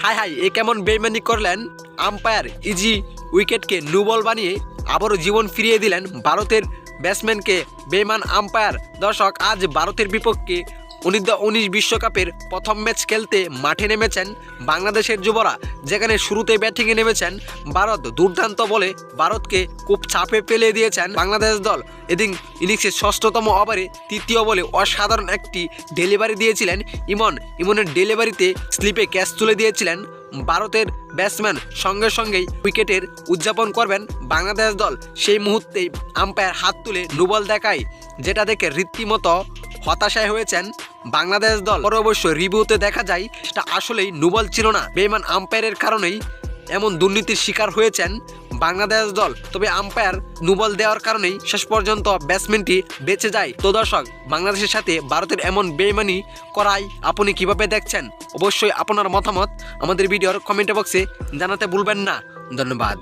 High high, এ কেমন বেইমানি করলেন? আম্পায়ার ইজি উইকেটকে নো বল বানিয়ে আবারও জীবন ফিরিয়ে দিলেন ভারতের ব্যাটসম্যানকে বেইমান আম্পায়ার। দর্শক, আজ ভারতের বিপক্ষে অনূর্ধ্ব-19 বিশ্বকাপের প্রথম ম্যাচ খেলতে মাঠে নেমেছেন বাংলাদেশের যুবরা, যেখানে শুরুতে ব্যাটিংয়ে নেমেছেন ভারত। দুর্দান্ত বলে ভারতকে খুব চাপে ফেলে দিয়েছেন বাংলাদেশ দল। এদিন ইনিংসের 6তম ওভারে 3য় বলে অসাধারণ একটি ডেলিভারি দিয়েছিলেন ইমনের ডেলিভারিতে স্লিপে ক্যাচ তুলে দিয়েছিলেন ভারতের ব্যাটসম্যান। সঙ্গে সঙ্গেই উইকেটের উদযাপন করবেন বাংলাদেশ দল। সেই মুহূর্তেই আম্পায়ার হাত তুলে নো বল দেখায়, যেটা দেখে রীতিমতো হতাশায় হয়েছেন বাংলাদেশ দল। পরে অবশ্য রিভিউতে দেখা যায় সেটা আসলেই নো বল ছিল না। বেইমান আম্পায়ারের কারণেই এমন দুর্নীতির শিকার হয়েছেন বাংলাদেশ দল। তবে আম্পায়ার নো বল দেওয়ার কারণেই শেষ পর্যন্ত ব্যাটসম্যানটি বেঁচে যায়। তো দর্শক, বাংলাদেশের সাথে ভারতের এমন বেইমানি করাই আপনি কিভাবে দেখছেন? অবশ্যই আপনার মতামত আমাদের ভিডিওর কমেন্ট বক্সে জানাতে ভুলবেন না। ধন্যবাদ।